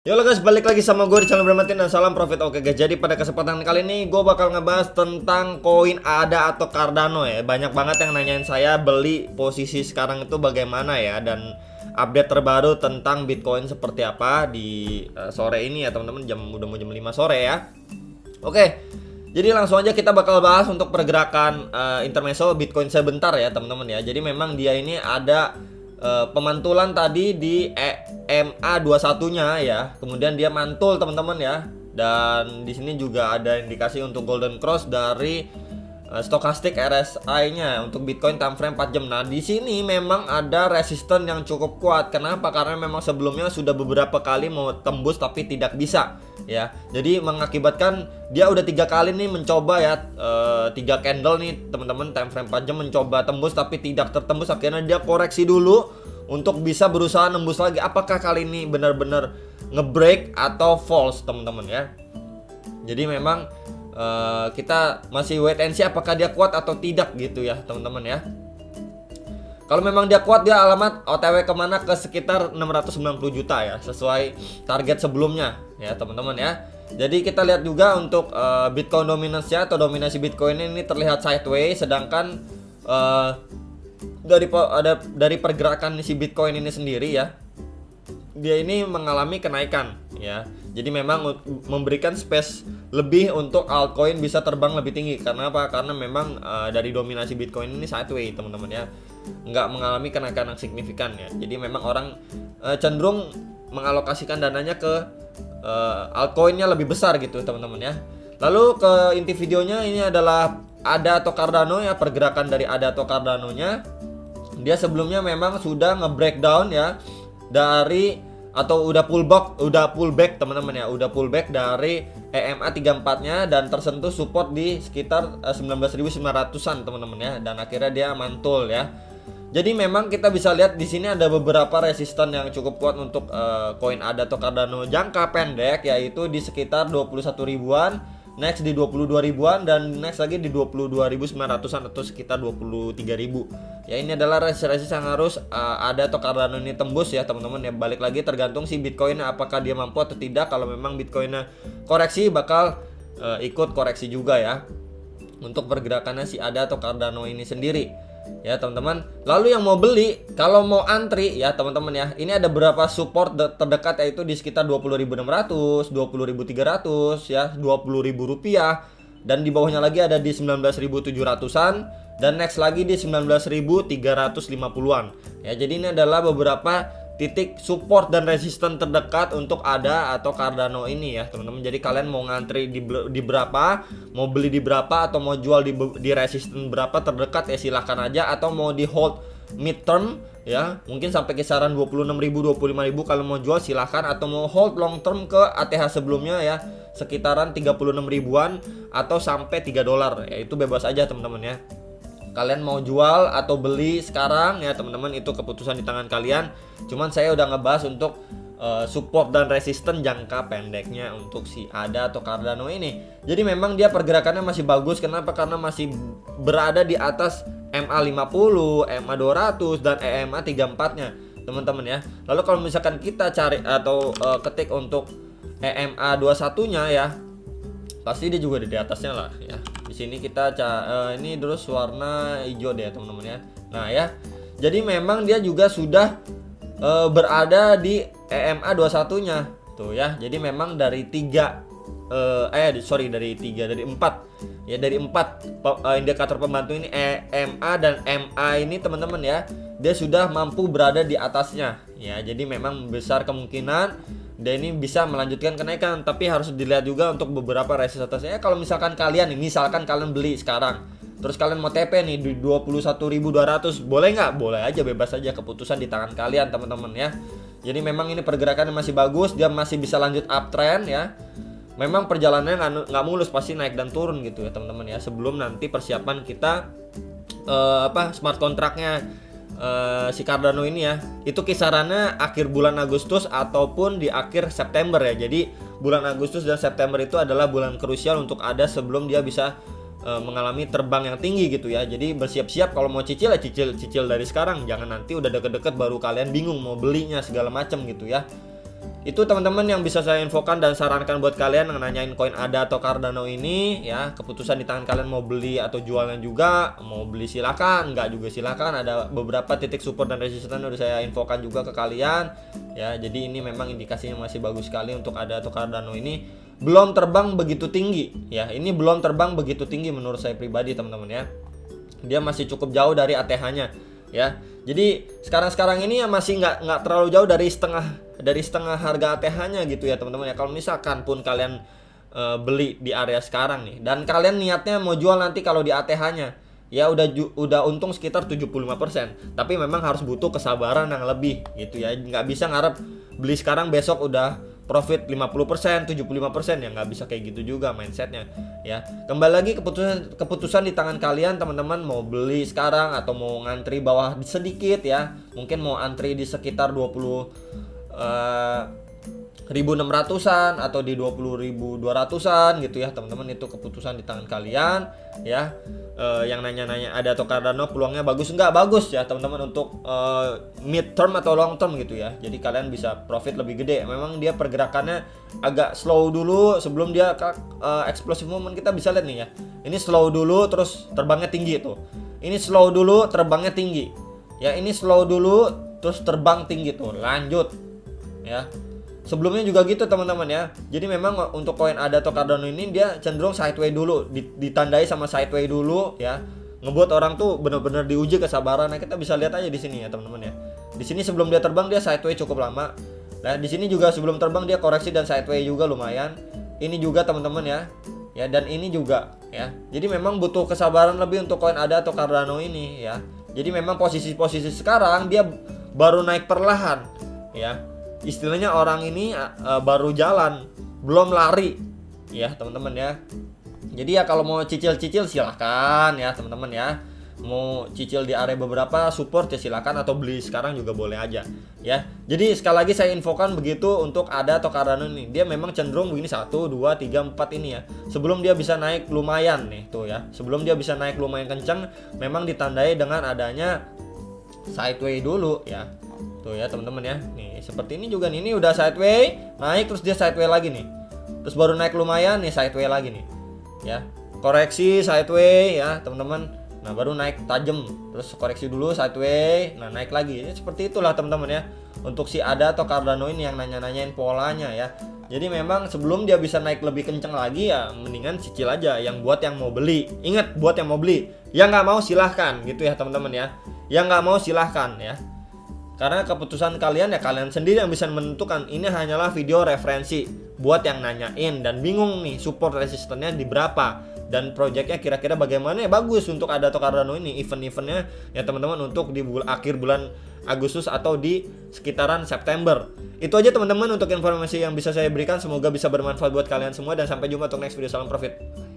Yo guys, balik lagi sama gue di channel Bramatin dan salam profit. Oke guys, jadi pada kesempatan kali ini gue bakal ngebahas tentang koin ADA atau Cardano ya. Banyak banget yang nanyain saya beli posisi sekarang itu bagaimana ya, dan update terbaru tentang Bitcoin seperti apa di sore ini ya teman-teman. Udah mau jam 5 sore ya. Oke, jadi langsung aja kita bakal bahas untuk pergerakan intermezzo Bitcoin sebentar ya teman-teman ya. Jadi memang dia ini ada pemantulan tadi di EMA21-nya ya. Kemudian dia mantul teman-teman ya. Dan di sini juga ada indikasi untuk golden cross dari stochastic RSI-nya untuk Bitcoin time frame 4 jam. Nah, di sini memang ada resisten yang cukup kuat. Kenapa? Karena memang sebelumnya sudah beberapa kali mau tembus tapi tidak bisa ya. Jadi mengakibatkan dia udah 3 kali nih mencoba ya, 3 candle nih teman-teman time frame 4 jam mencoba tembus tapi tidak tertembus. Akhirnya dia koreksi dulu untuk bisa berusaha nembus lagi. Apakah kali ini benar-benar ngebreak atau false teman-teman ya. Jadi memang kita masih wait and see apakah dia kuat atau tidak gitu ya teman-teman ya. Kalau memang dia kuat, dia alamat OTW kemana, ke sekitar 690 juta ya, sesuai target sebelumnya ya teman-teman ya. Jadi kita lihat juga untuk Bitcoin dominance-nya atau dominasi Bitcoin ini terlihat sideways, sedangkan dari pergerakan si Bitcoin ini sendiri ya, dia ini mengalami kenaikan ya. Jadi memang memberikan space lebih untuk altcoin bisa terbang lebih tinggi. Karena apa? Karena memang dari dominasi Bitcoin ini sideways teman-teman ya, nggak mengalami kenaikan yang signifikan ya. Jadi memang orang cenderung mengalokasikan dananya ke altcoinnya lebih besar gitu teman-teman ya. Lalu ke inti videonya, ini adalah ADA atau Cardano ya, pergerakan dari ADA atau Cardano-nya. Dia sebelumnya memang sudah nge-breakdown ya dari, atau udah pullback teman-teman ya, udah pullback dari EMA 34-nya dan tersentuh support di sekitar 19.900-an teman-teman ya, dan akhirnya dia mantul ya. Jadi memang kita bisa lihat di sini ada beberapa resisten yang cukup kuat untuk koin ADA atau Cardano jangka pendek, yaitu di sekitar 21 ribuan, next di 22 ribuan, dan next lagi di 22.900-an atau sekitar 23.000. Ya, ini adalah resisten yang harus ADA atau Cardano ini tembus ya teman-teman ya. Balik lagi tergantung si Bitcoin apakah dia mampu atau tidak. Kalau memang Bitcoinnya koreksi, bakal ikut koreksi juga ya untuk pergerakannya si ADA atau Cardano ini sendiri ya teman-teman. Lalu yang mau beli, kalau mau antri ya teman-teman ya, ini ada beberapa support terdekat, yaitu di sekitar 20.600, 20.300 ya, 20.000 rupiah, dan di bawahnya lagi ada di 19.700-an, dan next lagi di 19.350-an ya. Jadi ini adalah beberapa titik support dan resisten terdekat untuk ADA atau Cardano ini ya teman-teman. Jadi kalian mau ngantri di berapa, mau beli di berapa, atau mau jual di resisten berapa terdekat ya silahkan aja, atau mau di hold midterm ya, mungkin sampai kisaran 26.000, 25.000 kalau mau jual silahkan, atau mau hold long term ke ATH sebelumnya ya, sekitaran 36 ribuan atau sampai 3 dolar ya, itu bebas aja teman-teman ya. Kalian mau jual atau beli sekarang ya teman-teman, itu keputusan di tangan kalian. Cuman saya udah ngebahas untuk support dan resisten jangka pendeknya untuk si ADA atau Cardano ini. Jadi memang dia pergerakannya masih bagus. Kenapa? Karena masih berada di atas MA50, MA200 dan EMA 34-nya teman-teman ya. Lalu kalau misalkan kita cari atau ketik untuk EMA 21-nya ya, pasti dia juga di atasnya lah ya. Di sini kita ini terus warna hijau deh teman-teman ya. Nah ya, jadi memang dia juga sudah berada di EMA 21-nya tuh ya. Jadi memang dari 4 ya, dari 4 indikator pembantu ini, EMA dan MA ini teman-teman ya, dia sudah mampu berada di atasnya ya. Jadi memang besar kemungkinan dan ini bisa melanjutkan kenaikan, tapi harus dilihat juga untuk beberapa resistensinya. Kalau misalkan kalian beli sekarang, terus kalian mau TP nih di 21.200, boleh nggak? Boleh aja, bebas aja, keputusan di tangan kalian teman-teman ya. Jadi memang ini pergerakannya masih bagus, dia masih bisa lanjut uptrend ya. Memang perjalanannya nggak mulus, pasti naik dan turun gitu ya teman-teman ya. Sebelum nanti persiapan kita smart kontraknya si Cardano ini ya, itu kisarannya akhir bulan Agustus ataupun di akhir September ya. Jadi bulan Agustus dan September itu adalah bulan krusial untuk ADA sebelum dia bisa mengalami terbang yang tinggi gitu ya. Jadi bersiap-siap, kalau mau cicil ya cicil dari sekarang, jangan nanti udah deket-deket baru kalian bingung mau belinya segala macam gitu ya. Itu teman-teman yang bisa saya infokan dan sarankan buat kalian yang nanyain koin ADA atau Cardano ini ya. Keputusan di tangan kalian mau beli atau jualnya juga. Mau beli silakan, enggak juga silakan. Ada beberapa titik support dan resistance udah saya infokan juga ke kalian ya. Jadi ini memang indikasinya masih bagus sekali untuk ADA atau Cardano ini. Belum terbang begitu tinggi ya. Ini belum terbang begitu tinggi menurut saya pribadi teman-teman ya. Dia masih cukup jauh dari ATH-nya ya. Jadi sekarang ini ya masih nggak terlalu jauh dari setengah harga ATH-nya gitu ya teman-teman ya. Kalau misalkan pun kalian beli di area sekarang nih dan kalian niatnya mau jual nanti kalau di ATH-nya ya udah untung sekitar 75%. Tapi memang harus butuh kesabaran yang lebih gitu ya. Nggak bisa ngarep beli sekarang besok udah profit 50%, 75% ya, nggak bisa kayak gitu juga mindsetnya ya. Kembali lagi keputusan di tangan kalian teman-teman, mau beli sekarang atau mau ngantri bawah sedikit ya. Mungkin mau antri di sekitar 20.600-an atau di 20.200-an gitu ya teman-teman. Itu keputusan di tangan kalian ya. Yang nanya-nanya ada atau Cardano peluangnya bagus nggak? Bagus ya teman-teman untuk mid term atau long term gitu ya. Jadi kalian bisa profit lebih gede. Memang dia pergerakannya agak slow dulu sebelum dia explosive movement. Kita bisa lihat nih ya. Ini slow dulu terus terbangnya tinggi tuh. Ini slow dulu terbangnya tinggi. Ya ini slow dulu terus terbang tinggi tuh. Lanjut ya. Sebelumnya juga gitu teman-teman ya. Jadi memang untuk koin ADA atau Cardano ini dia cenderung sideway dulu, ditandai sama sideway dulu ya. Ngebuat orang tuh benar-benar diuji kesabaran. Nah, kita bisa lihat aja di sini ya teman-teman ya. Di sini sebelum dia terbang dia sideway cukup lama. Nah, di sini juga sebelum terbang dia koreksi dan sideway juga lumayan. Ini juga teman-teman ya. Ya, dan ini juga ya. Jadi memang butuh kesabaran lebih untuk koin ADA atau Cardano ini ya. Jadi memang posisi-posisi sekarang dia baru naik perlahan ya. Istilahnya orang ini baru jalan, belum lari ya teman-teman ya. Jadi ya kalau mau cicil-cicil silahkan ya teman-teman ya. Mau cicil di area beberapa support ya silakan, atau beli sekarang juga boleh aja ya. Jadi sekali lagi saya infokan begitu untuk ADA atau Cardano ini. Dia memang cenderung begini 1, 2, 3, 4 ini ya. Sebelum dia bisa naik lumayan nih tuh ya. Sebelum dia bisa naik lumayan kencang memang ditandai dengan adanya sideway dulu ya. Tuh ya teman-teman ya. Nih seperti ini juga nih. Ini udah sideway, naik terus dia sideway lagi nih. Terus baru naik lumayan nih sideway lagi nih. Ya. Koreksi sideway ya, teman-teman. Nah, baru naik tajam. Terus koreksi dulu sideway, nah naik lagi. Ya, seperti itulah teman-teman ya. Untuk si ADA atau Cardano ini yang nanya-nanyain polanya ya. Jadi memang sebelum dia bisa naik lebih kenceng lagi ya mendingan cicil aja. Yang buat yang mau beli. Ingat, buat yang mau beli. Yang nggak mau silahkan gitu ya teman-teman ya. Yang nggak mau silahkan ya. Karena keputusan kalian ya kalian sendiri yang bisa menentukan. Ini hanyalah video referensi buat yang nanyain dan bingung nih support resistennya di berapa dan projectnya kira-kira bagaimana. Ya bagus untuk ADA atau Cardano ini event-eventnya ya teman-teman untuk di akhir bulan Agustus atau di sekitaran September. Itu aja teman-teman untuk informasi yang bisa saya berikan. Semoga bisa bermanfaat buat kalian semua dan sampai jumpa untuk next video. Salam profit.